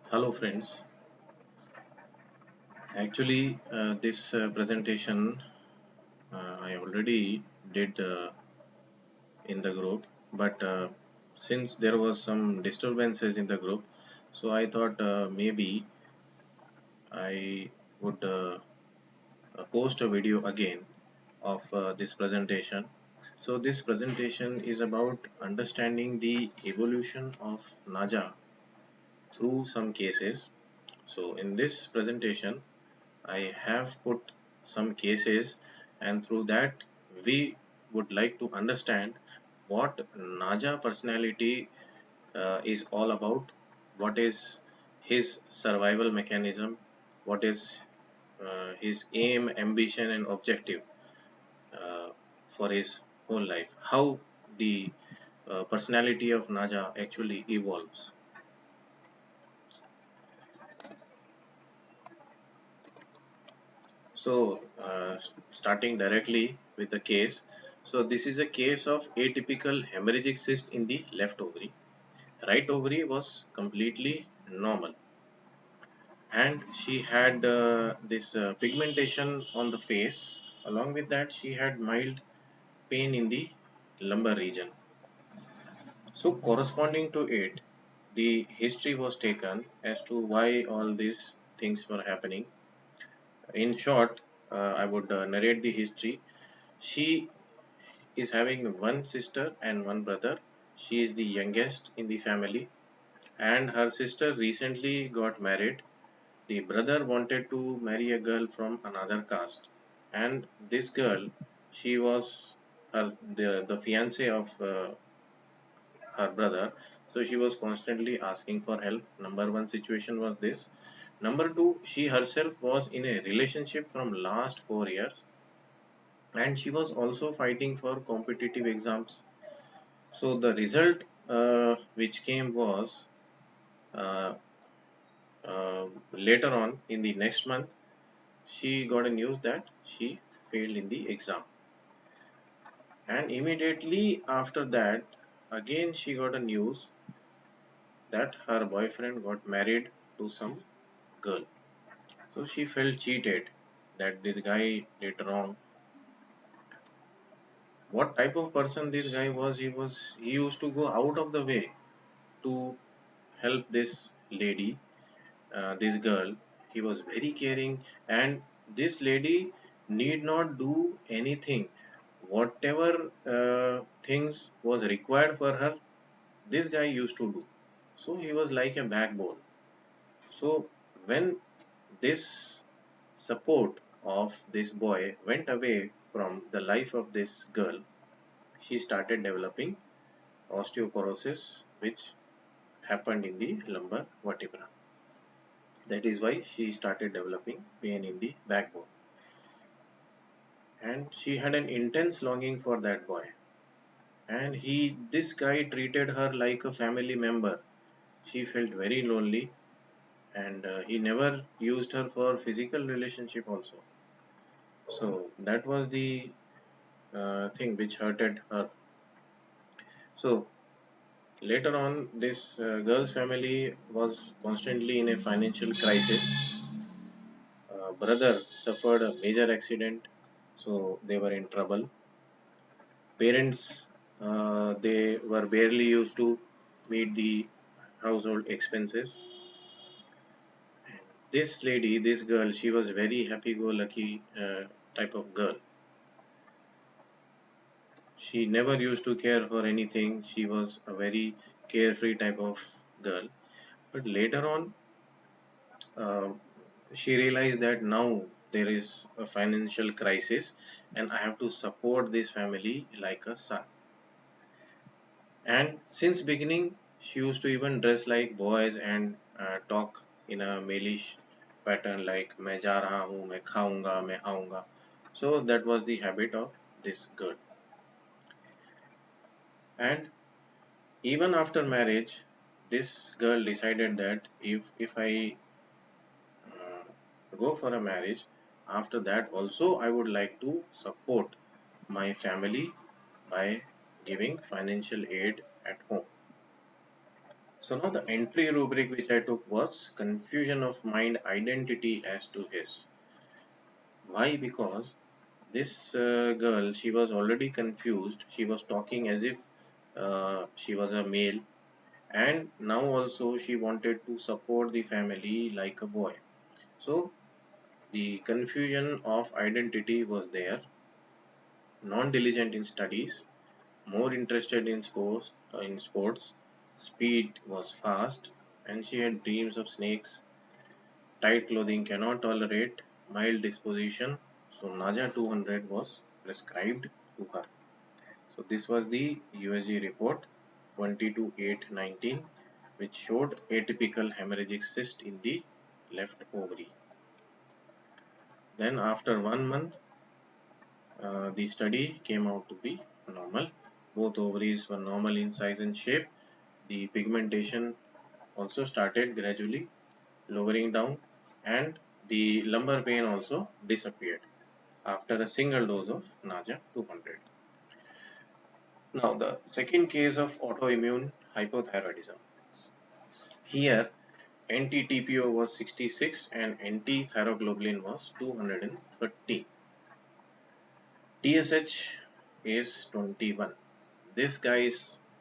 Hello friends, actually this presentation I already did in the group, but since there was some disturbances in the group, so I thought maybe I would post a video again of this presentation. So this presentation is about understanding the evolution of Naja through some cases. So in this presentation I have put some cases, and through that we would like to understand what Naja personality is all about, what is his survival mechanism, what is his aim, ambition, and objective uh, for his whole life, how the personality of Naja actually evolves. So, starting directly with the case. So, this is a case of atypical hemorrhagic cyst in the left ovary. Right ovary was completely normal, and she had this pigmentation on the face. Along with that, she had mild pain in the lumbar region. So, corresponding to it, the history was taken as to why all these things were happening. In short, I would narrate the history. She is having one sister and one brother. She is the youngest in the family, and her sister recently got married. The brother wanted to marry a girl from another caste, and this girl, she was the fiance of her brother. So she was constantly asking for help. Number one situation was this. Number two, she herself was in a relationship from last 4 years, and she was also fighting for competitive exams. So the result which came was uh, later on in the next month, she got a news that she failed in the exam, and immediately after that, again she got a news that her boyfriend got married to some girl. So she felt cheated, that this guy did wrong. What type of person this guy was? He used to go out of the way to help this lady, this girl. He was very caring, and this lady need not do anything. Whatever things was required for her, this guy used to do. So he was like a backbone. So when this support of this boy went away from the life of this girl, she started developing osteoporosis, which happened in the lumbar vertebra. That is why she started developing pain in the backbone. And she had an intense longing for that boy. And this guy treated her like a family member. She felt very lonely, and he never used her for physical relationship also. So that was the thing which hurted her. So later on, this girl's family was constantly in a financial crisis. Brother suffered a major accident, so they were in trouble. Parents, they were barely used to meet the household expenses. This lady, this girl, she was very happy-go-lucky type of girl. She never used to care for anything. She was a very carefree type of girl. But later on, uh, she realized that now there is a financial crisis, and I have to support this family like a son. And since beginning, she used to even dress like boys and talk in a malish pattern like मैं जा रहा हूँ, मैं खाऊंगा, मैं आऊंगा. So that was the habit of this girl. And even after marriage, this girl decided that if I go for a marriage, after that also I would like to support my family by giving financial aid at home. So now the entry rubric which I took was confusion of mind identity as to his. Why? Because this girl, she was already confused. She was talking as if she was a male, and now also she wanted to support the family like a boy. So the confusion of identity was there. Non-diligent in studies, more interested in sports, speed was fast, and she had dreams of snakes. Tight clothing cannot tolerate mild disposition, so Naja 200 was prescribed to her. So this was the USG report 22/8/19, which showed atypical hemorrhagic cyst in the left ovary. Then after 1 month, the study came out to be normal. Both ovaries were normal in size and shape. The pigmentation also started gradually lowering down, and the lumbar pain also disappeared after a single dose of Naja 200. Now the second case of autoimmune hypothyroidism. Here NT-TPO was 66 and NT-thyroglobulin was 230. TSH is 21. This guy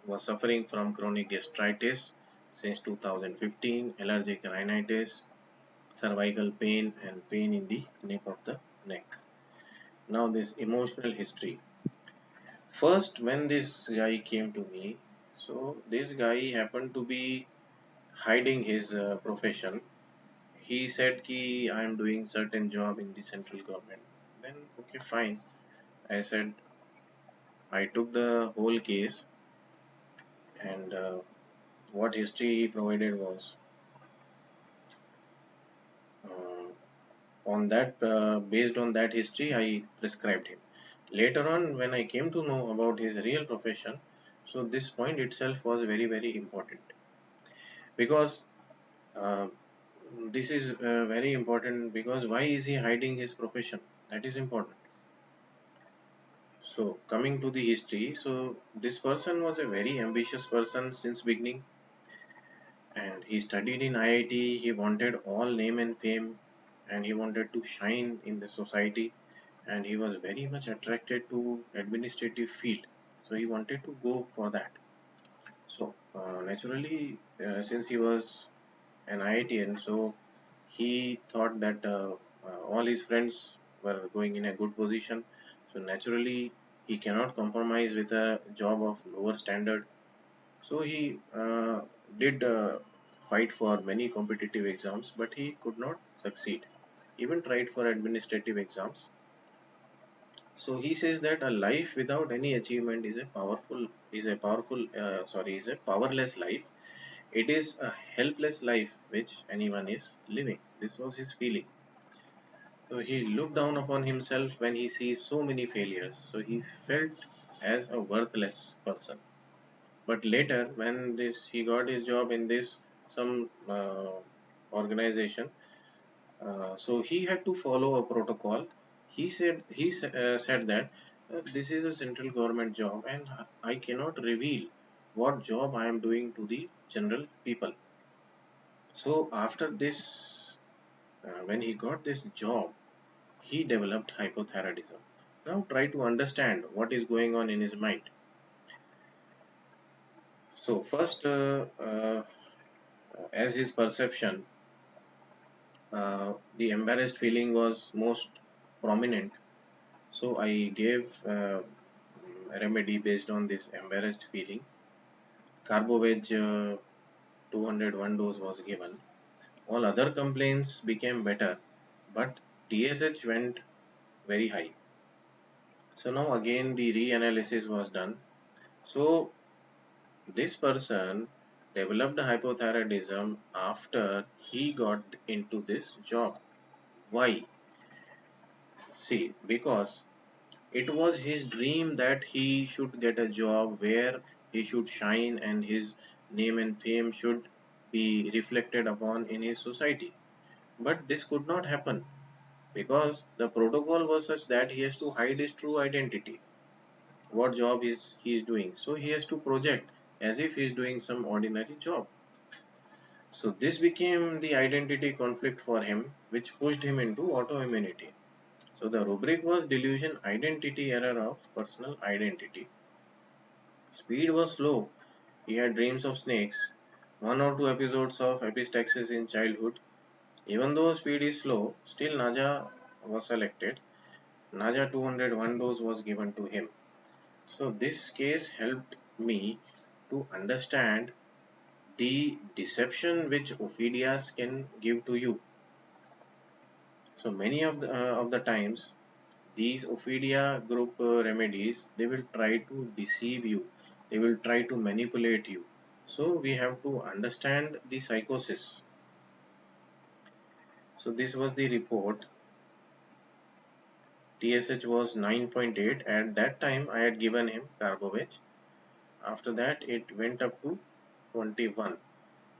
was suffering from chronic gastritis since 2015, allergic rhinitis, cervical pain, and pain in the nape of the neck. Now this emotional history. First, when this guy came to me, so this guy happened to be hiding his profession. He said ki I am doing certain job in the central government. Then okay, fine. I said I took the whole case, and what history he provided was uh, on that based on that history I prescribed him. Later on, when I came to know about his real profession, so this point itself was very important, because uh, this is very important, because why is he hiding his profession? That is important. So coming to the history, so this person was a very ambitious person since beginning, and he studied in IIT. He wanted all name and fame, and he wanted to shine in the society, and he was very much attracted to administrative field, so he wanted to go for that. So naturally, since he was an IITian, so he thought that all his friends were going in a good position, so naturally he cannot compromise with a job of lower standard. So he did fight for many competitive exams, but he could not succeed. Even tried for administrative exams. So he says that a life without any achievement is a powerless life. It is a helpless life which anyone is living. This was his feeling. So he looked down upon himself when he sees so many failures. So he felt as a worthless person. But later, when this he got his job in this some organization, so he had to follow a protocol. He said that this is a central government job, and I cannot reveal what job I am doing to the general people. So after this, when he got this job, he developed hypothyroidism. Now try to understand what is going on in his mind. So first, as his perception, the embarrassed feeling was most prominent. So I gave a remedy based on this embarrassed feeling. Carboveg 201 dose was given. All other complaints became better, but TSH went very high. So now again the reanalysis was done. So this person developed hypothyroidism after he got into this job. Why? See, because it was his dream that he should get a job where he should shine and his name and fame should be reflected upon in his society. But this could not happen because the protocol was such that he has to hide his true identity, what job he is doing. So he has to project as if he is doing some ordinary job. So this became the identity conflict for him, which pushed him into autoimmunity. So the rubric was delusion identity error of personal identity. Speed was slow. He had dreams of snakes, one or two episodes of epistaxis in childhood. Even though speed is slow, still Naja was selected. Naja 201 dose was given to him. So this case helped me to understand the deception which Ophidias can give to you. So many of the times these Ophidia group remedies, they will try to deceive you, they will try to manipulate you. So we have to understand the psychosis. So this was the report. TSH was 9.8. At that time I had given him carbovec. After that it went up to 21.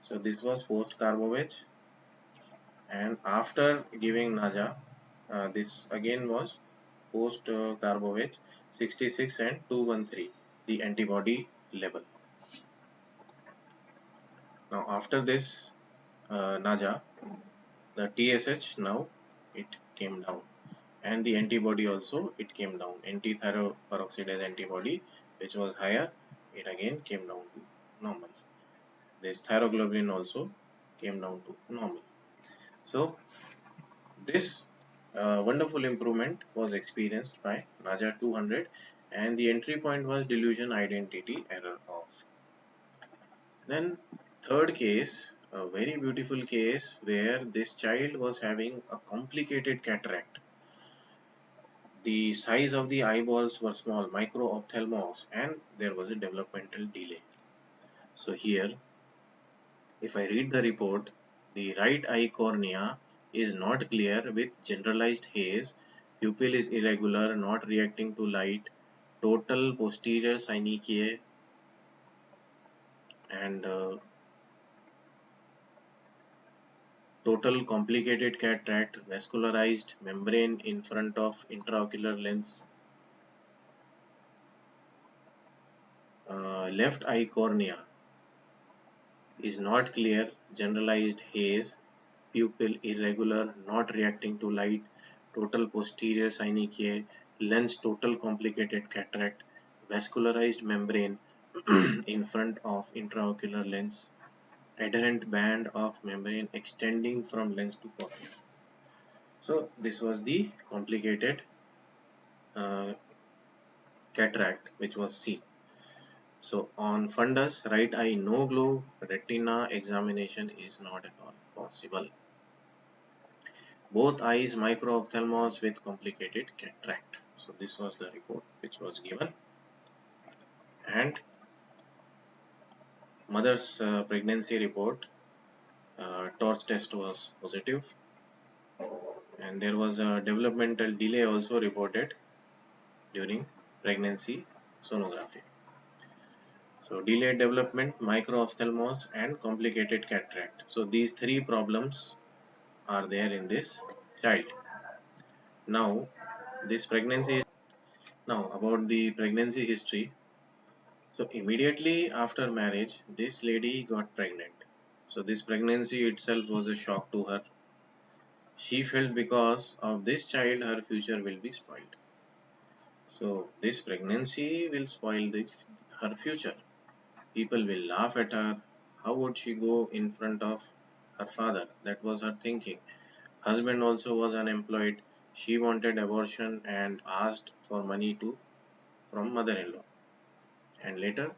So this was post carbovec, and after giving Naja, this again was post carbovec 66 and 213, the antibody level. Now after this Naja, the TSH now it came down, and the antibody also it came down. Anti-thyroperoxidase antibody, which was higher, it again came down to normal. This thyroglobulin also came down to normal. So this wonderful improvement was experienced by Naja 200, and the entry point was delusion identity error of. Then third case, a very beautiful case where this child was having a complicated cataract. The size of the eyeballs were small, micro-ophthalmos, and there was a developmental delay. So here, if I read the report, the right eye cornea is not clear with generalized haze, pupil is irregular, not reacting to light, total posterior synechiae, and total complicated cataract, vascularized membrane in front of intraocular lens, left eye cornea is not clear, generalized haze, pupil irregular, not reacting to light, total posterior synechiae, lens total complicated cataract, vascularized membrane in front of intraocular lens, adherent band of membrane extending from lens to cornea. So this was the complicated uh, cataract which was seen. So on fundus, right eye no glow, retina examination is not at all possible. Both eyes micro-ophthalmos with complicated cataract. So this was the report which was given, and mother's pregnancy report, torch test was positive, and there was a developmental delay also reported during pregnancy sonography. So delayed development, micro-ophthalmos, and complicated cataract. So these three problems are there in this child. Now this pregnancy. Now about the pregnancy history. So immediately after marriage, this lady got pregnant. So this pregnancy itself was a shock to her. She felt because of this child, her future will be spoiled. So this pregnancy will spoil her future. People will laugh at her. How would she go in front of her father? That was her thinking. Husband also was unemployed. She wanted abortion and asked for money from mother-in-law. And later,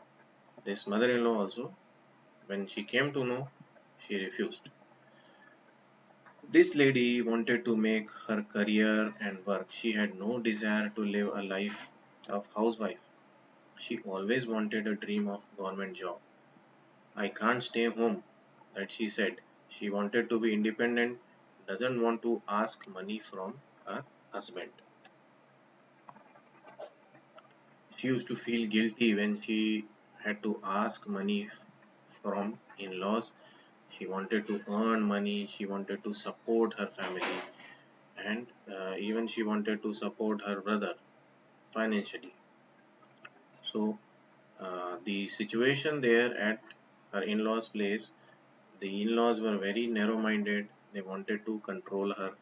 this mother-in-law also, when she came to know, she refused. This lady wanted to make her career and work. She had no desire to live a life of housewife. She always wanted a dream of government job. I can't stay home, that she said. She wanted to be independent, doesn't want to ask money from her husband. She used to feel guilty when she had to ask money from in-laws. She wanted to earn money, she wanted to support her family, and even she wanted to support her brother financially. So the situation there at her in-laws place, The in-laws were very narrow-minded. They wanted to control her.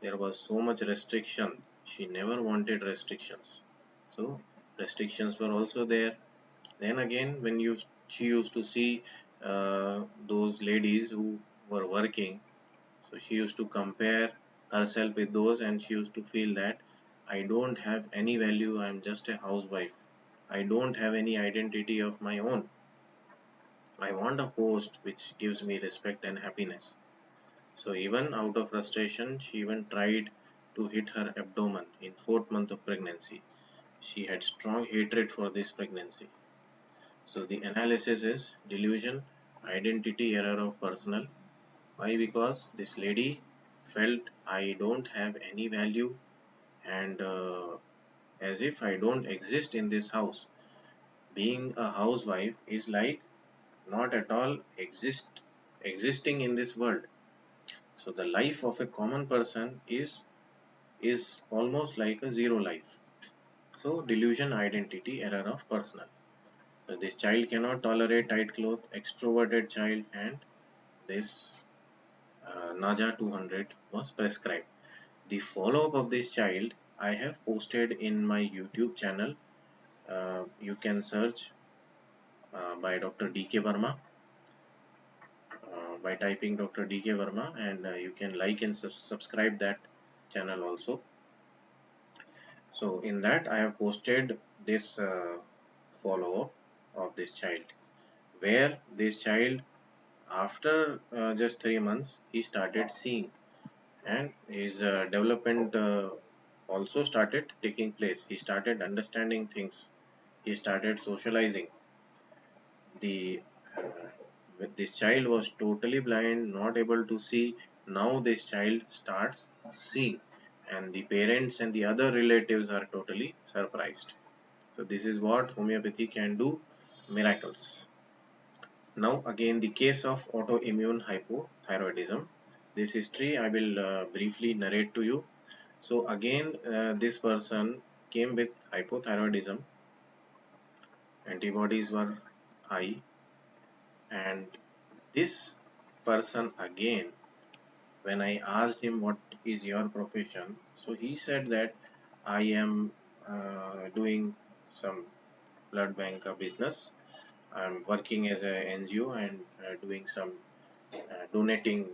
There was so much restriction. She never wanted restrictions. So restrictions were also there. Then again, when she used to see those ladies who were working, so she used to compare herself with those, and she used to feel that I don't have any value. I'm just a housewife. I don't have any identity of my own. I want a post which gives me respect and happiness. So even out of frustration, she even tried to hit her abdomen in fourth month of pregnancy. She had strong hatred for this pregnancy. So the analysis is delusion, identity error of personal. Why? Because this lady felt I don't have any value, and as if I don't exist in this house. Being a housewife is like not at all existing in this world. So the life of a common person is almost like a zero life. So delusion, identity error of personal. So this child cannot tolerate tight clothes, extroverted child, and this Naja 200 was prescribed. The follow-up of this child I have posted in my YouTube channel. You can search by Dr. D.K. Verma, by typing Dr. D.K. Verma, and you can like and subscribe that channel also. So in that I have posted this follow-up of this child, where this child, after just 3 months, he started seeing, and his development also started taking place. He started understanding things. He started socializing. The this child was totally blind, not able to see. Now this child starts seeing, and the parents and the other relatives are totally surprised. So this is what homeopathy can do, miracles. Now again, the case of autoimmune hypothyroidism. This history I will briefly narrate to you. So again, this person came with hypothyroidism. Antibodies were high, and this person again, when I asked him what is your profession, so he said that I am doing some blood bank business. I'm working as a NGO and doing some donating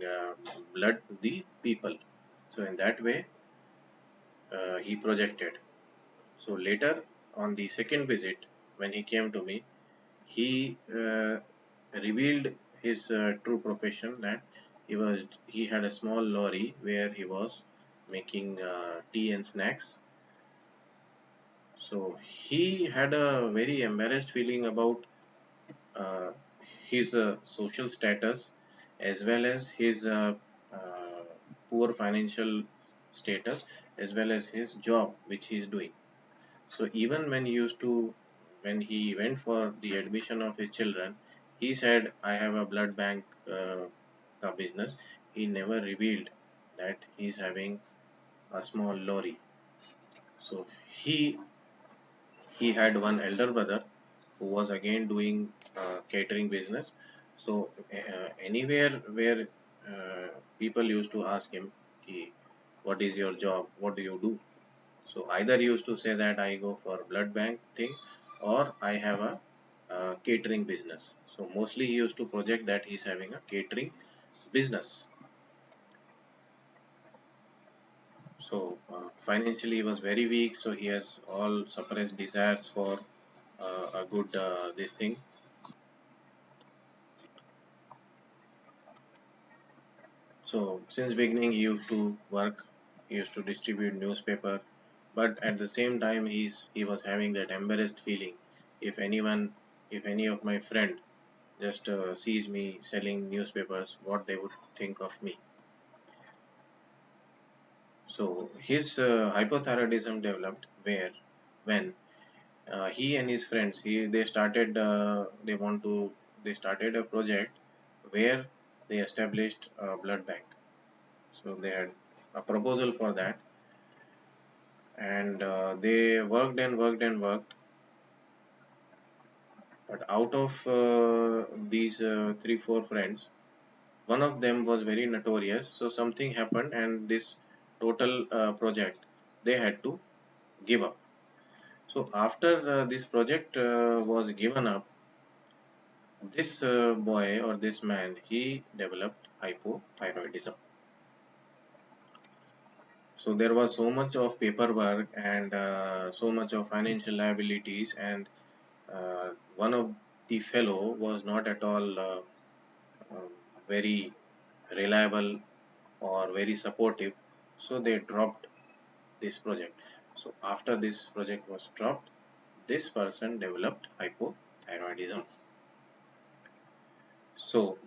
blood to the people. So in that way, he projected. So later on the second visit, when he came to me, he revealed his true profession, that he had a small lorry where he was making tea and snacks. So he had a very embarrassed feeling about uh, his social status, as well as his uh, poor financial status, as well as his job which he is doing. So even when he went for the admission of his children, he said, I have a blood bank business. He never revealed that he is having a small lorry. So he had one elder brother who was again doing catering business. So anywhere where people used to ask him, what is your job? What do you do? So either he used to say that I go for blood bank thing, or I have a catering business. So mostly he used to project that he's having a catering business. So financially he was very weak. So he has all suppressed desires for a good this thing. So since beginning he used to work, he used to distribute newspaper, but at the same time he was having that embarrassed feeling. If anyone, if any of my friend just sees me selling newspapers, what they would think of me. So his hypothyroidism developed where when he and his friends they started a project where they established a blood bank. So they had a proposal for that, and they worked and worked and worked. But out of these 3 4 friends, one of them was very notorious, so something happened and this total project they had to give up. So after this project was given up, this boy or this man, he developed hypothyroidism. So there was so much of paperwork and so much of financial liabilities, and one of the fellow was not at all um, very reliable or very supportive, so they dropped this project. So after this project was dropped, this person developed hypothyroidism. So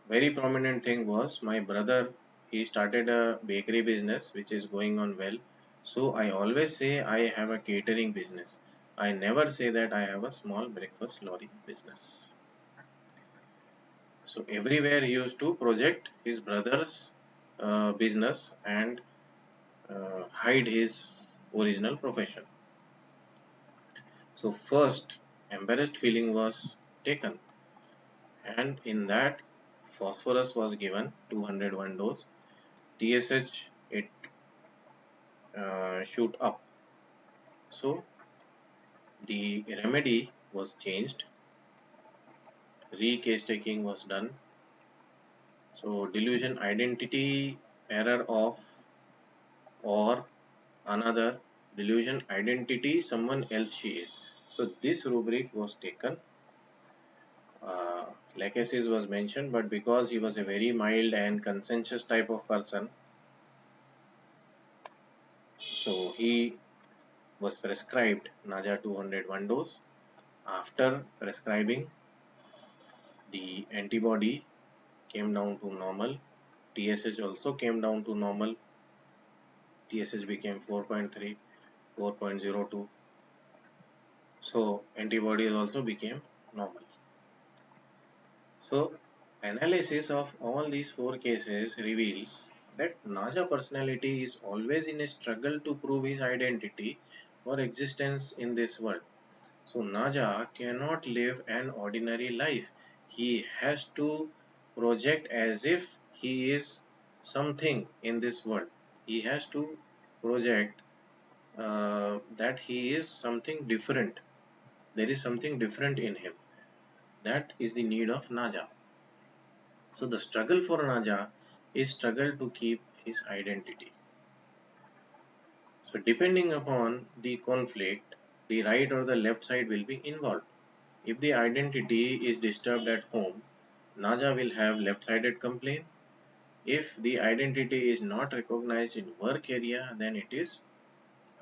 very prominent thing was my brother, he started a bakery business which is going on well. So I always say I have a catering business. I never say that I have a small breakfast lorry business. So everywhere he used to project his brother's business and hide his original profession. So first embarrassed feeling was taken, and in that phosphorus was given 201 dose. TSH it shoot up. So the remedy was changed, re-case taking was done. So delusion identity error of or another delusion identity someone else she is. So this rubric was taken. Lachesis was mentioned, but because he was a very mild and conscientious type of person, so he was prescribed Naja 201 dose. After prescribing, the antibody came down to normal. TSH also came down to normal. TSH became 4.3, 4.02. So antibodies also became normal. So analysis of all these four cases reveals that Naja personality is always in a struggle to prove his identity or existence in this world. So Naja cannot live an ordinary life. He has to project as if he is something in this world. He has to project that he is something different. There is something different in him. That is the need of Naja. So the struggle for Naja is struggle to keep his identity. So depending upon the conflict, the right or the left side will be involved. If the identity is disturbed at home, Naja will have left-sided complaint. If the identity is not recognized in work area, then it is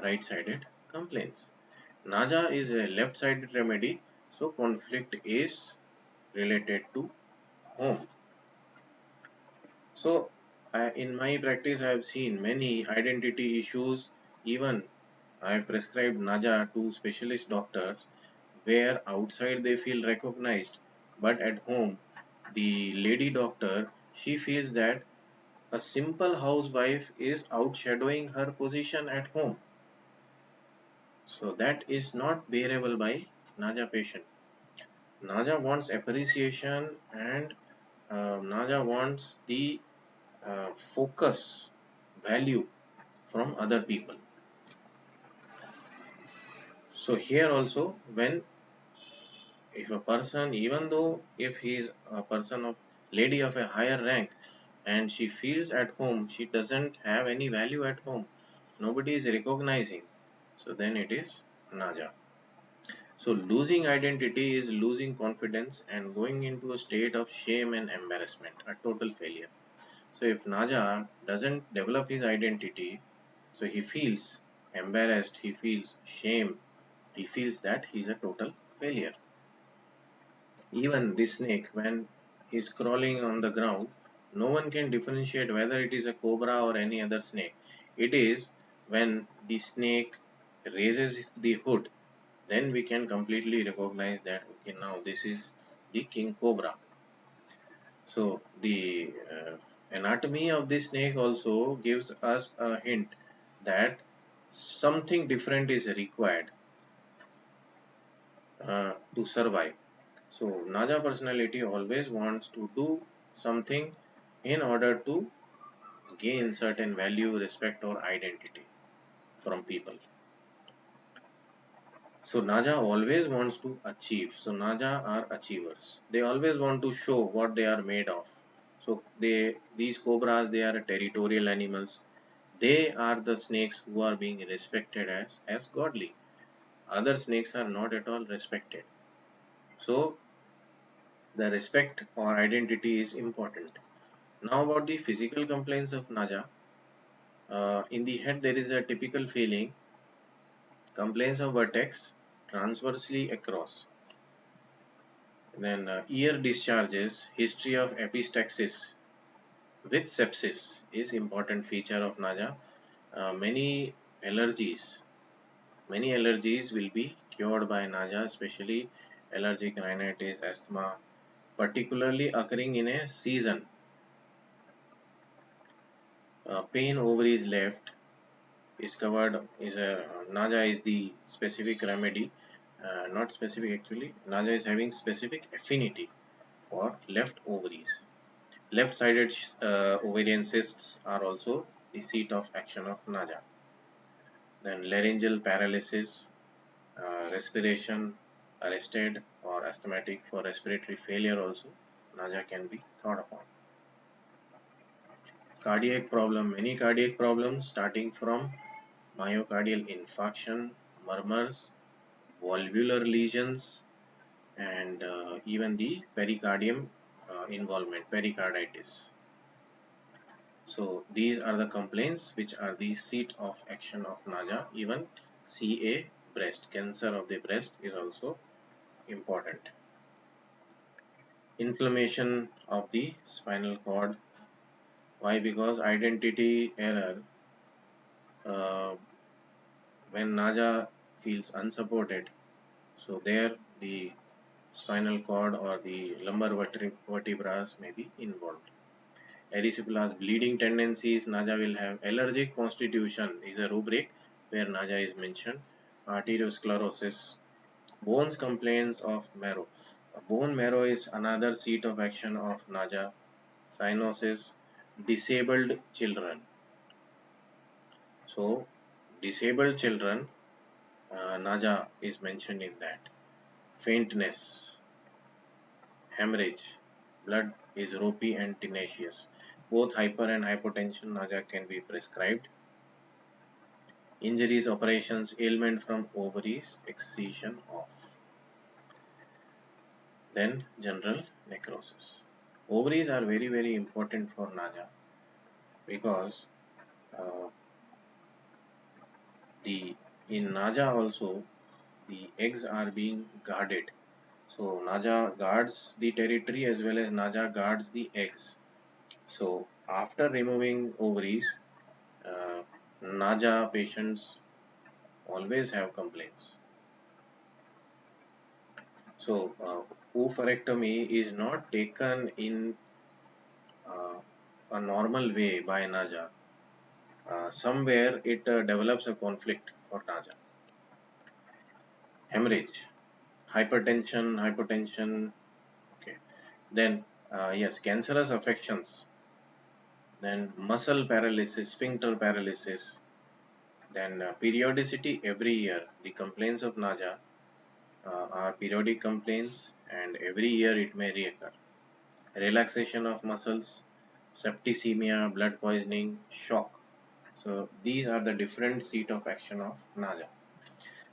right-sided complaints. Naja is a left-sided remedy, so conflict is related to home. So in my practice, I have seen many identity issues. Even I have prescribed Naja to specialist doctors where outside they feel recognized, but at home the lady doctor, she feels that a simple housewife is outshadowing her position at home. So that is not bearable by Naja patient. Naja wants appreciation and Naja wants the focus value from other people. So here also, when if a person, even though if he is a person of lady of a higher rank and she feels at home she doesn't have any value at home, nobody is recognizing, so then it is Naja. So losing identity is losing confidence and going into a state of shame and embarrassment, a total failure. So if Naja doesn't develop his identity, so he feels embarrassed, he feels shame, he feels that he is a total failure. Even the snake, when he's crawling on the ground, no one can differentiate whether it is a cobra or any other snake. It is when the snake raises the hood, then we can completely recognize that okay, now this is the king cobra. So the anatomy of the snake also gives us a hint that something different is required to survive. So Naja personality always wants to do something in order to gain certain value, respect, or identity from people. So Naja always wants to achieve. So Naja are achievers. They always want to show what they are made of. So these cobras, they are territorial animals. They are the snakes who are being respected as godly. Other snakes are not at all respected. So the respect or identity is important. Now about the physical complaints of Naja. In the head there is a typical feeling, complaints of vertex transversely across. Then ear discharges, history of epistaxis with sepsis is important feature of Naja. Many allergies, many allergies will be cured by Naja, especially allergic rhinitis, asthma, particularly occurring in a season. Pain ovaries left is covered, is a Naja is the specific remedy, not specific actually. Naja is having specific affinity for left ovaries. Left-sided ovarian cysts are also the seat of action of Naja. Then laryngeal paralysis, respiration arrested or asthmatic for respiratory failure also, Naja can be thought upon. Cardiac problem, many cardiac problems starting from myocardial infarction, murmurs, valvular lesions, and even the pericardium involvement, pericarditis. So these are the complaints which are the seat of action of Naja. Even CA, breast cancer of the breast, is also important. Inflammation of the spinal cord. Why? Because identity error. Uh, when Naja feels unsupported, so there the spinal cord or the lumbar vertebrae may be involved. Erysipelas, bleeding tendencies, Naja will have. Allergic constitution is a rubric where Naja is mentioned. Arteriosclerosis, bones complaints of marrow. Bone marrow is another seat of action of Naja. Cyanosis, disabled children. So, disabled children, Naja is mentioned in that. Faintness, hemorrhage, blood is ropey and tenacious. Both hyper and hypotension Naja can be prescribed. Injuries, operations, ailment from ovaries, excision of. Then general necrosis. Ovaries are very important for Naja because uh, the in Naja also the eggs are being guarded. So Naja guards the territory as well as Naja guards the eggs. So after removing ovaries, uh, Naja patients always have complaints. So oophorectomy is not taken in uh, a normal way by Naja. Somewhere it develops a conflict for Naja. Hemorrhage, hypertension. Okay. Then yes, cancerous affections. Then muscle paralysis, sphincter paralysis. Then periodicity every year. The complaints of Naja are periodic complaints, and every year it may reoccur. Relaxation of muscles, septicemia, blood poisoning, shock. So these are the different seat of action of Naja.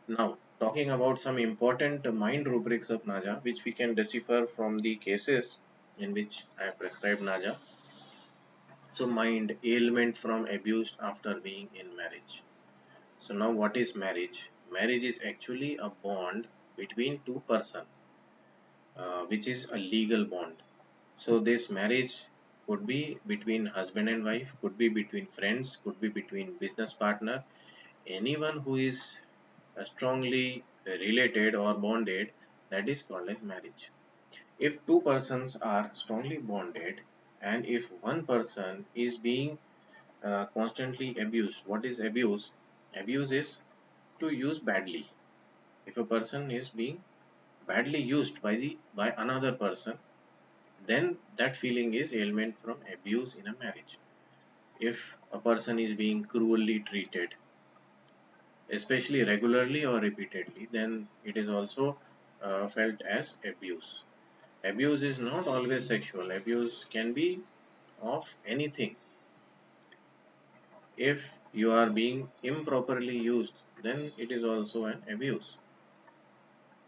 Now, talking about some important mind rubrics of Naja, which we can decipher from the cases in which I have prescribed Naja. So, mind ailment from abused after being in marriage. So, now what is marriage? Marriage is actually a bond between two persons, which is a legal bond. So, this marriage could be between husband and wife, could be between friends, could be between business partner, anyone who is strongly related or bonded, that is called as marriage. If two persons are strongly bonded and if one person is being constantly abused, what is abuse? Abuse is to use badly. If a person is being badly used by another person, then that feeling is ailment from abuse in a marriage. If a person is being cruelly treated, especially regularly or repeatedly, then it is also felt as abuse. Abuse is not always sexual. Abuse can be of anything. If you are being improperly used, then it is also an abuse.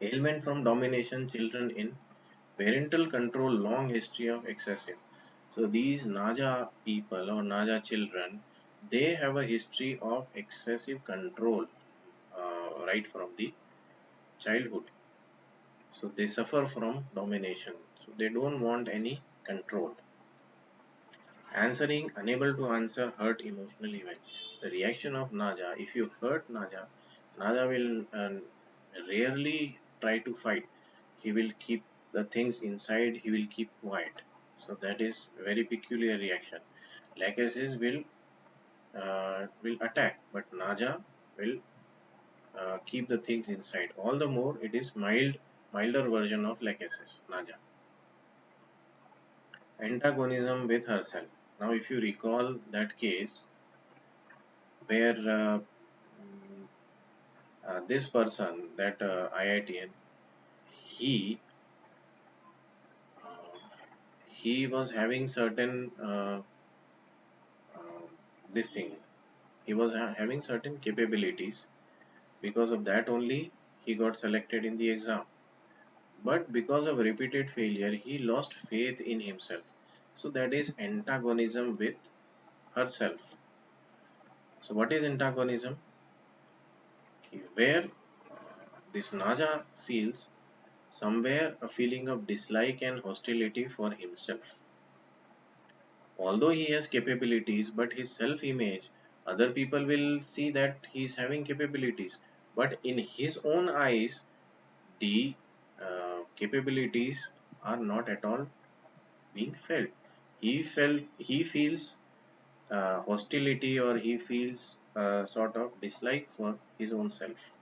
Ailment from domination, children in parental control, long history of excessive. So these Naja people or Naja children, they have a history of excessive control right from the childhood. So they suffer from domination. So they don't want any control. Answering, unable to answer, hurt emotional event. The reaction of Naja, if you hurt Naja, Naja will rarely try to fight. He will keep the things inside, he will keep quiet. So that is very peculiar reaction. Lachesis will attack, but Naja will keep the things inside. All the more it is milder version of Lachesis, Naja. Antagonism with herself. Now if you recall that case where this person, that IITN, he uh, he was having certain uh, this thing. He was having certain capabilities. Because of that only he got selected in the exam. But because of repeated failure, he lost faith in himself. So that is antagonism with herself. So what is antagonism? Where this Naja feels somewhere a feeling of dislike and hostility for himself. Although he has capabilities, but his self-image, other people will see that he is having capabilities, but in his own eyes, the capabilities are not at all being felt. He feels hostility, or he feels sort of dislike for his own self.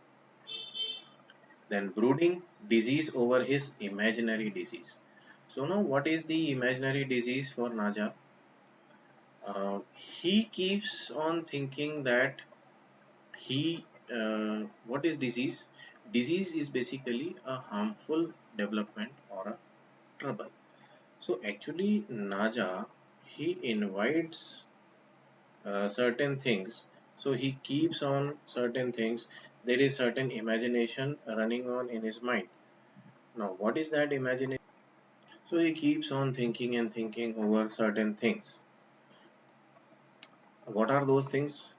Then brooding disease over his imaginary disease. So now what is the imaginary disease for Naja? He keeps on thinking that what is disease? Disease is basically a harmful development or a trouble. So actually Naja, he invites certain things. So he keeps on certain things. There is certain imagination running on in his mind. Now what is that imagination? So he keeps on thinking and thinking over certain things. What are those things?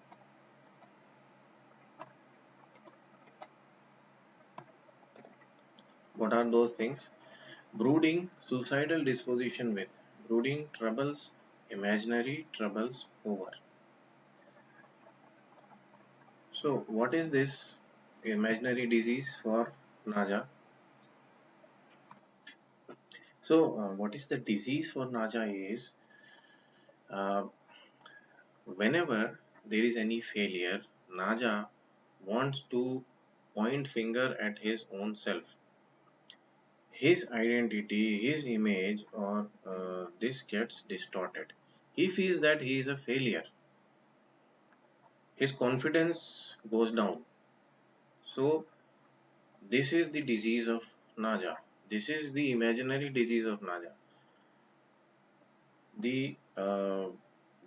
What are those things? Brooding, suicidal disposition with. Brooding troubles, imaginary troubles over. So what is this imaginary disease for Naja? So what is the disease for Naja is uh, whenever there is any failure, Naja wants to point finger at his own self. His identity, his image, or this gets distorted. He feels that he is a failure. His confidence goes down. So this is the disease of Naja. This is the imaginary disease of Naja. The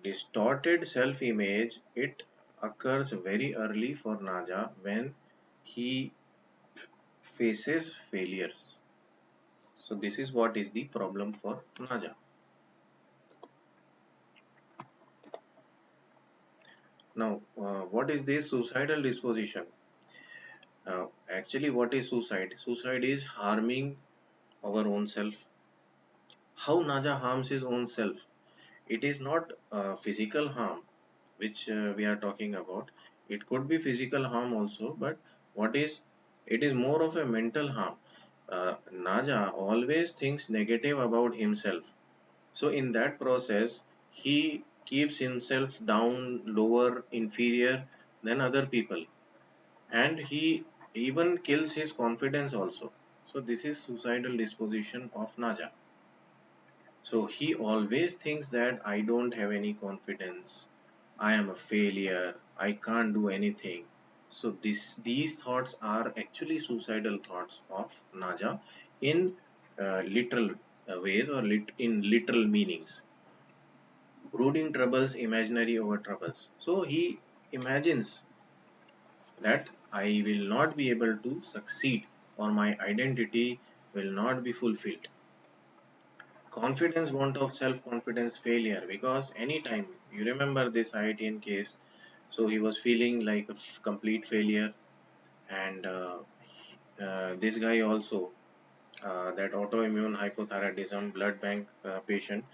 distorted self-image, it occurs very early for Naja when he faces failures. So this is what is the problem for Naja. Now, what is this suicidal disposition? Actually, what is suicide? Suicide is harming our own self. How Naja harms his own self? It is not physical harm which we are talking about. It could be physical harm also, but what is it is more of a mental harm. Naja always thinks negative about himself. So in that process, he keeps himself down, lower, inferior than other people, and he even kills his confidence also. So this is suicidal disposition of Naja. So he always thinks that I don't have any confidence, I am a failure, I can't do anything. So these thoughts are actually suicidal thoughts of Naja in literal ways or in literal meanings. Brooding troubles, imaginary over troubles. So he imagines that I will not be able to succeed or my identity will not be fulfilled. Confidence, want of self confidence, failure, because anytime you remember this IITN case, so he was feeling like a complete failure, and this guy also, that autoimmune hypothyroidism blood bank patient,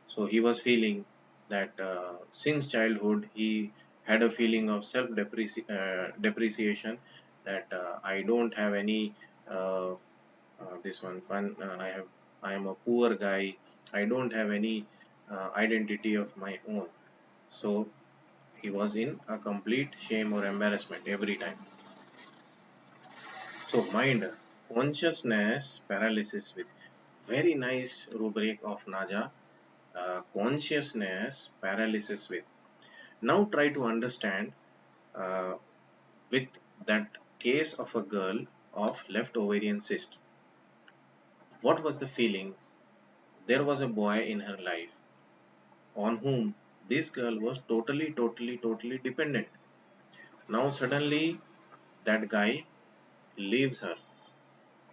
so he was feeling that since childhood he had a feeling of self depreciation, that I don't have any uh, this one fun, I am a poor guy, I don't have any identity of my own. So he was in a complete shame or embarrassment every time. So mind, consciousness paralysis with very nice rubric of Naja, consciousness paralysis with. Now try to understand uh, with that case of a girl of left ovarian cyst. What was the feeling? There was a boy in her life on whom this girl was totally dependent. Now suddenly that guy leaves her.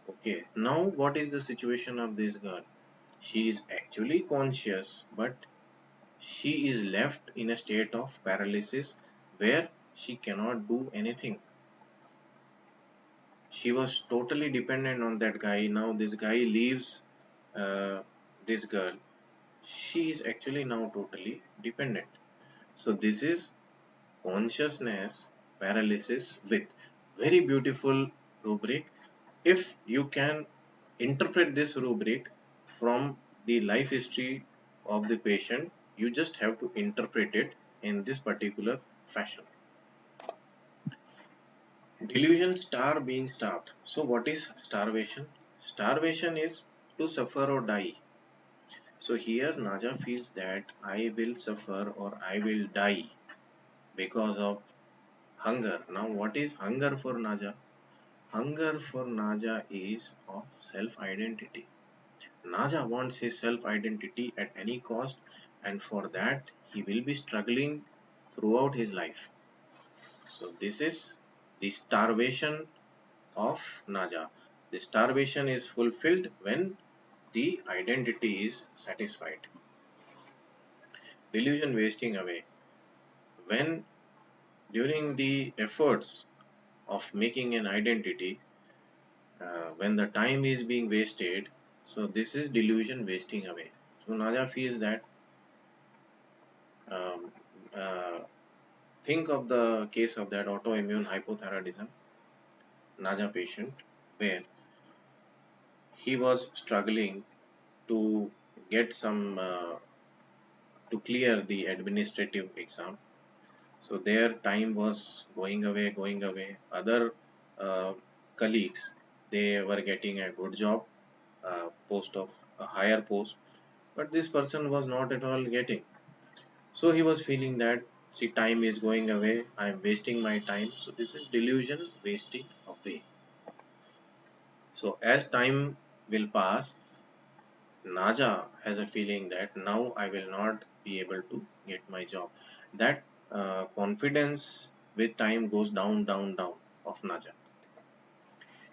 Okay, now what is the situation of this girl? She is actually conscious, but she is left in a state of paralysis where she cannot do anything. She was totally dependent on that guy. Now this guy leaves uh, this girl. She is actually now totally dependent. So this is consciousness paralysis with very beautiful rubric. If you can interpret this rubric from the life history of the patient, you just have to interpret it in this particular fashion. Delusion, star being starved. So what is starvation? Starvation is to suffer or die. So here Naja feels that I will suffer or I will die because of hunger. Now what is hunger for Naja? Hunger for Naja is of self-identity. Naja wants his self-identity at any cost, and for that he will be struggling throughout his life. So this is the starvation of Naja. The starvation is fulfilled when the identity is satisfied. Delusion wasting away. When during the efforts of making an identity, when the time is being wasted, so this is delusion wasting away. So Naja feels that, um, uh, think of the case of that autoimmune hypothyroidism Naja patient, where he was struggling to get some to clear the administrative exam. So their time was going away. Other uh, colleagues, they were getting a good job, post of a higher post, but this person was not at all getting. So he was feeling that, see, time is going away, I am wasting my time. So this is delusion wasting away. So as time will pass, Naja has a feeling that now I will not be able to get my job. That confidence with time goes down of Naja.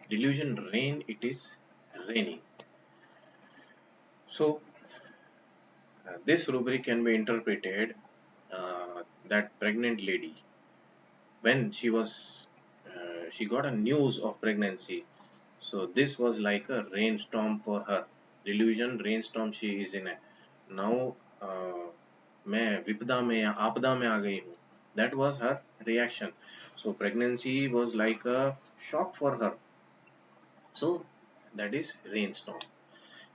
Delusion rain, it is raining. So this rubric can be interpreted, that pregnant lady, when she got a news of pregnancy. So this was like a rainstorm for her. Delusion rainstorm she is in a now. मैं विपदा में या आपदा में आ गई हूँ. That was her reaction. So pregnancy was like a shock for her. So that is rainstorm.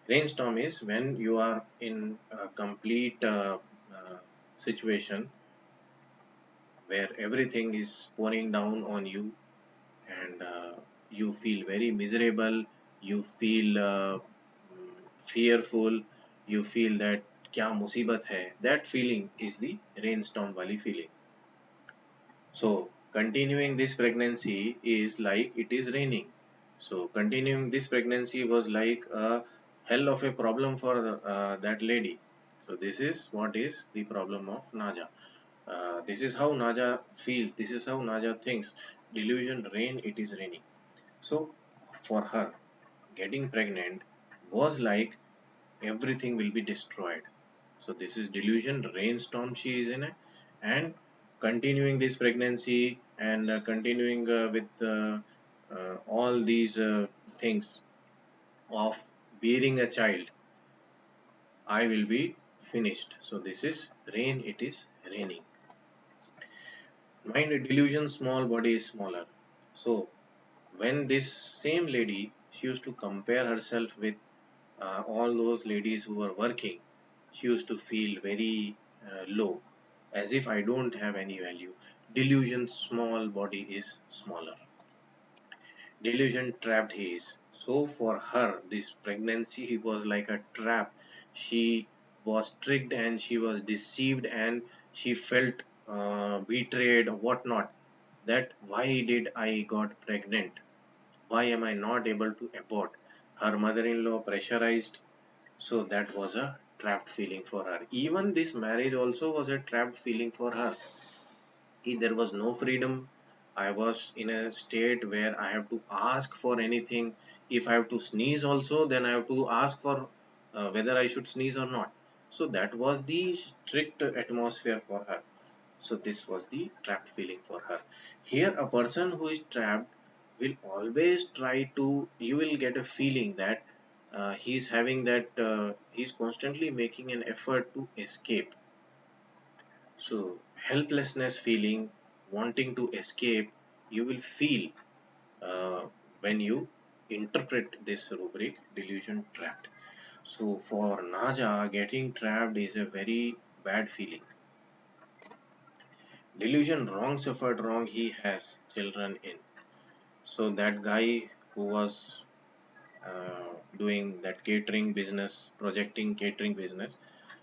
Rainstorm is when you are in a complete situation where everything is pouring down on you, and you feel very miserable, you feel fearful, you feel that क्या मुसीबत है, that feeling is the rainstorm वाली feeling. So continuing this pregnancy is like it is raining. So continuing this pregnancy was like a hell of a problem for that lady. So this is what is the problem of Naja. This is how Naja feels. This is how Naja thinks. Delusion rain, it is raining. So for her, getting pregnant was like everything will be destroyed. So this is delusion rainstorm she is in, and continuing this pregnancy and continuing with all these things of bearing a child, I will be finished. So this is rain, it is raining. Mind delusion, small body is smaller. So when this same lady, she used to compare herself with all those ladies who were working, she used to feel very low, as if I don't have any value. Delusion, small body is smaller. Delusion, trapped he is. So for her, this pregnancy was like a trap. She was tricked and she was deceived and she felt betrayed, whatnot. That why did I got pregnant? Why am I not able to abort? Her mother-in-law pressurized, so that was a trapped feeling for her. Even this marriage also was a trapped feeling for her. There was no freedom. I was in a state where I have to ask for anything. If I have to sneeze also, then I have to ask for whether I should sneeze or not. So that was the strict atmosphere for her. So this was the trapped feeling for her. Here a person who is trapped will always try to, you will get a feeling that he's having that, he's constantly making an effort to escape. So helplessness feeling, wanting to escape, you will feel when you interpret this rubric delusion trapped. So for Naja, getting trapped is a very bad feeling. Delusion, wrong suffered wrong, he has children in. So that guy who was doing that catering business, projecting catering business,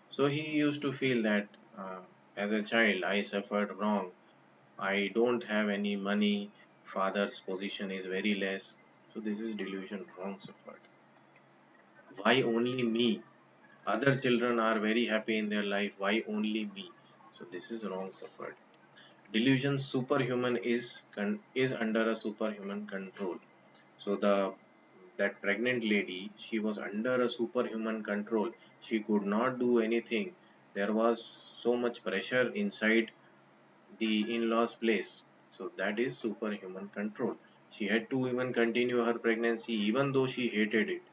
so he used to feel that as a child I suffered wrong. I don't have any money. Father's position is very less. So this is delusion, wrong suffered. Why only me? Other children are very happy in their life. Why only me? So this is wrong suffered. Delusion, superhuman is under a superhuman control. So that pregnant lady, she was under a superhuman control. She could not do anything. There was so much pressure inside the in-laws place. So that is superhuman control. She had to even continue her pregnancy even though she hated it.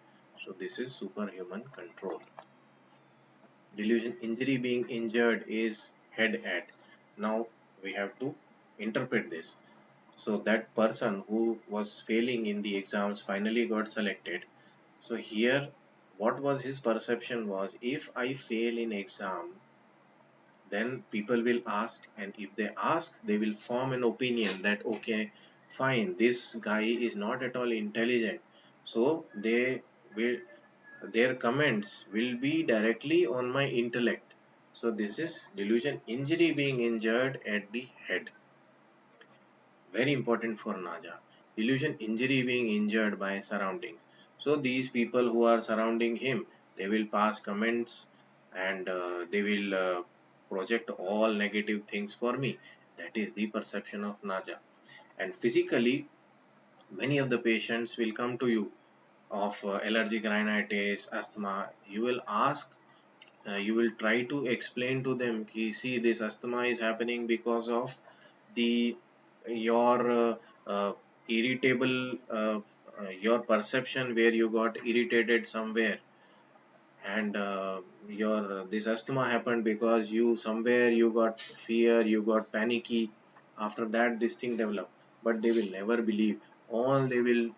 So this is superhuman control. Delusion, injury, being injured is head at. Now we have to interpret this. So that person who was failing in the exams finally got selected. So here what was his perception was, if I fail in exam, then people will ask, and if they ask they will form an opinion that okay, fine, this guy is not at all intelligent, so they will, their comments will be directly on my intellect. So this is delusion, injury, being injured at the head. Very important for Naja. Delusion, injury, being injured by surroundings. So these people who are surrounding him, they will pass comments and they will project all negative things for me. That is the perception of Naja. And physically, many of the patients will come to you of allergic rhinitis, asthma. You will ask, you will try to explain to them, see, this asthma is happening because of the your uh, irritable your perception where you got irritated somewhere, and your this asthma happened because you somewhere you got fear, you got panicky, after that this thing developed. But they will never believe. All they will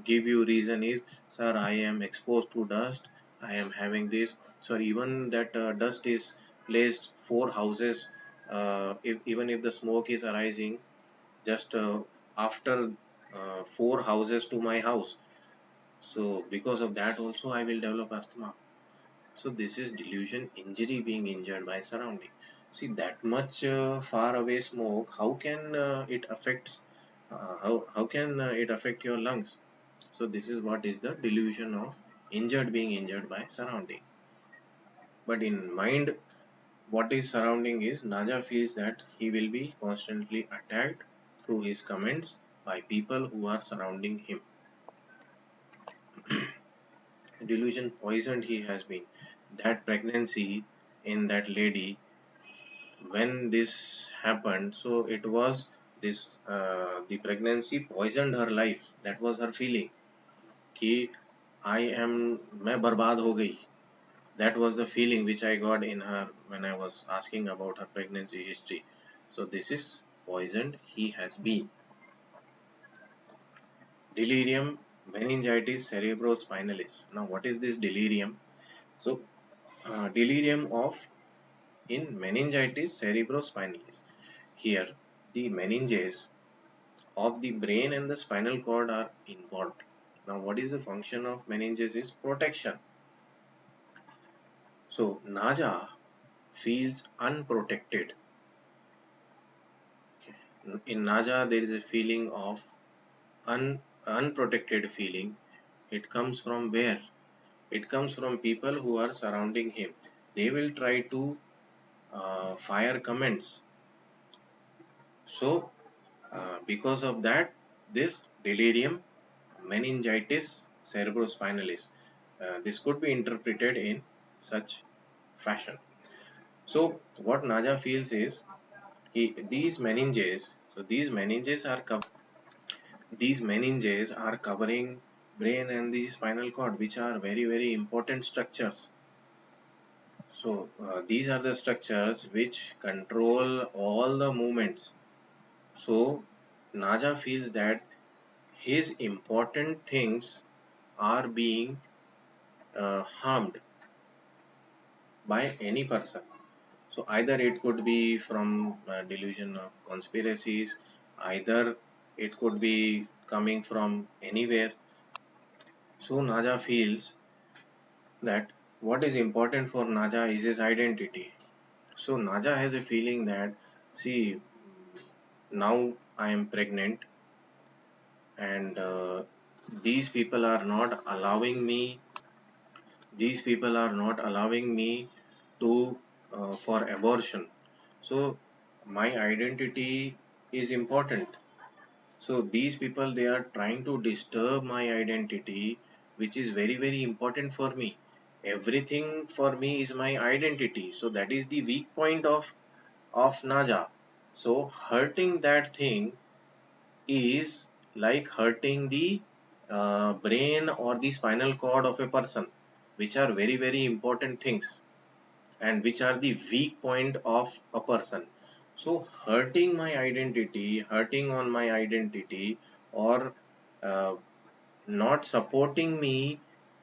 give you reason is, sir, I am exposed to dust, I am having this. So even that dust is placed 4 houses, even if the smoke is arising just after 4 houses to my house, so because of that also I will develop asthma. So this is delusion, injury, being injured by surrounding. See that much far away smoke, how can it affects how can it affect your lungs? So this is what is the delusion of injured, being injured by surrounding. But in mind, what is surrounding is Naja feels that he will be constantly attacked through his comments by people who are surrounding him. Delusion poisoned he has been. That pregnancy in that lady, when this happened, so it was this the pregnancy poisoned her life. That was her feeling कि I am मैं बर्बाद हो गई. That was the feeling which I got in her when I was asking about her pregnancy history. So this is poisoned he has been. Delirium, meningitis cerebrospinalis. Now what is this delirium? So delirium of in meningitis cerebrospinalis. Here the meninges of the brain and the spinal cord are involved. Now what is the function of meninges is protection. So Naja feels unprotected. In Naja there is a feeling of unprotected feeling. It comes from where? It comes from people who are surrounding him. They will try to fire comments. So because of that, this delirium, meningitis cerebrospinalis, this could be interpreted in such fashion. So what Naja feels is these meninges. So these meninges are covering brain and the spinal cord, which are very important structures. So these are the structures which control all the movements. So Naja feels that his important things are being harmed by any person. So either it could be from delusion of conspiracies, either it could be coming from anywhere. So Naja feels that what is important for Naja is his identity. So Naja has a feeling that, see, now I am pregnant and these people are not allowing me, these people are not allowing me to for abortion. So my identity is important. So these people, they are trying to disturb my identity, which is very important for me. Everything for me is my identity. So that is the weak point of Naja. So hurting that thing is like hurting the brain or the spinal cord of a person, which are very important things and which are the weak point of a person. So hurting my identity, hurting on my identity, or uh, not supporting me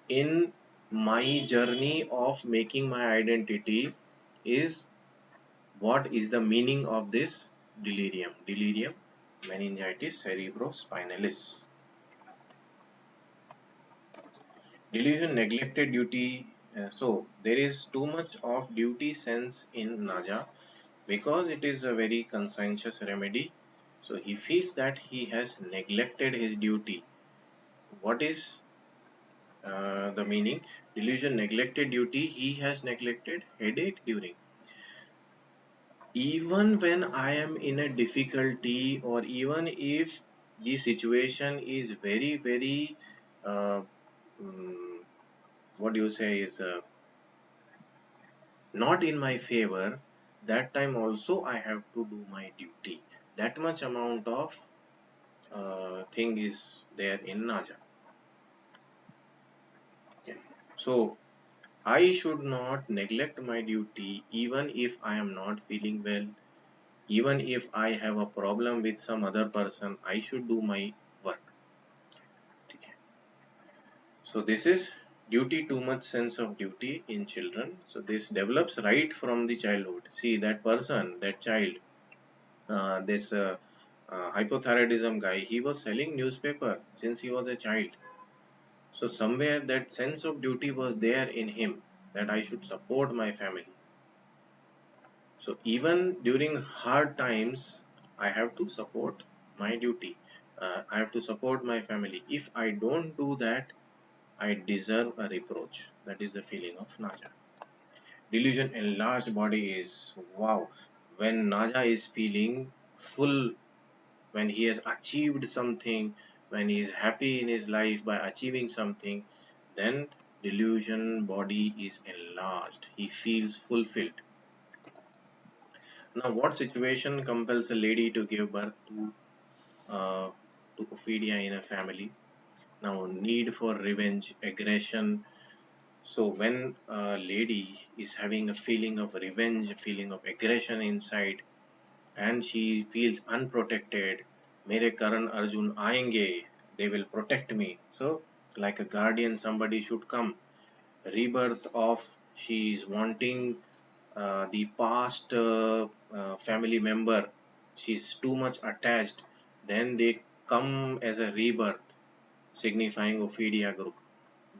in my journey of making my identity is what is the meaning of this delirium. Delirium, meningitis cerebrospinalis. Delusion, neglected duty. So there is too much of duty sense in Naja because it is a very conscientious remedy. So he feels that he has neglected his duty. What is the meaning? Delusion, neglected duty. He has neglected headache during. Even when I am in a difficulty, or even if the situation is very uh, mm, what do you say is not in my favor, that time also I have to do my duty. That much amount of thing is there in Naja. Okay. So I should not neglect my duty even if I am not feeling well, even if I have a problem with some other person, I should do my work. Okay. So this is duty, too much sense of duty in children. So this develops right from the childhood. See that person, that child, this hypothyroidism guy, he was selling newspaper since he was a child. So somewhere that sense of duty was there in him. that I should support my family. So even during hard times, I have to support my duty. I have to support my family. If I don't do that, I deserve a reproach. That is the feeling of Naja. Delusion enlarged body is wow. When Naja is feeling full, when he has achieved something, when he is happy in his life by achieving something, then delusion body is enlarged. He feels fulfilled. Now, what situation compels the lady to give birth uh, to Ophidia in a family? Now, need for revenge, aggression. So, when a lady is having a feeling of revenge, a feeling of aggression inside, and she feels unprotected, mere Karan Arjun aayenge, they will protect me. So, like a guardian, somebody should come. Rebirth of she is wanting the past family member, she's too much attached, then they come as a rebirth signifying Ophidia group.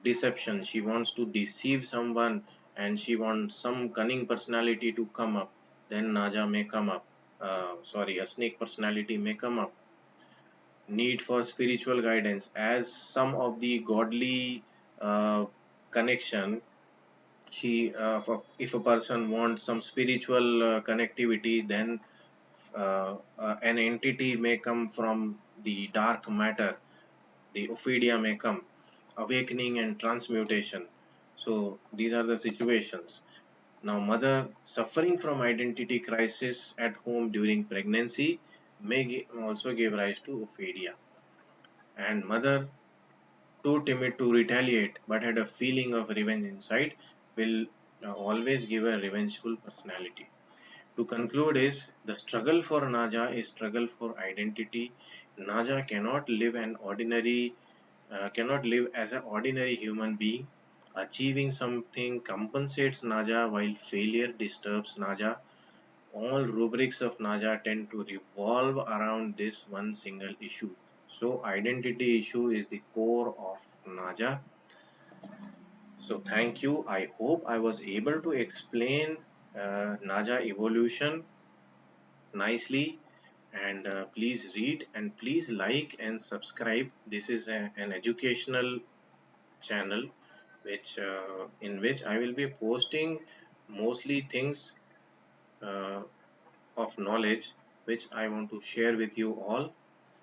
Deception, she wants to deceive someone and she wants some cunning personality to come up, then Naja may come up. Sorry, a snake personality may come up. Need for spiritual guidance, as some of the godly connection, she if a person wants some spiritual connectivity, then an entity may come from the dark matter, the Ophidia may come, awakening and transmutation. So these are the situations. Now, mother suffering from identity crisis at home during pregnancy may also give rise to Ophidia. And mother too timid to retaliate but had a feeling of revenge inside will always give a revengeful personality. To conclude is the struggle for Naja is struggle for identity. Naja cannot live as an ordinary human being. Achieving something compensates Naja while failure disturbs Naja. All rubrics of Naja tend to revolve around this one single issue. So identity issue is the core of Naja. So thank you. I hope I was able to explain Naja evolution nicely, and please read and please like and subscribe. This is an educational channel which in which I will be posting mostly things uh, of knowledge which I want to share with you all.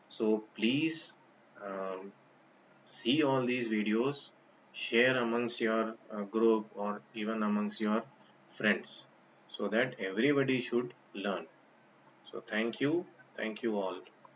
So please um, see all these videos, share amongst your group or even amongst your friends so that everybody should learn. So thank you all.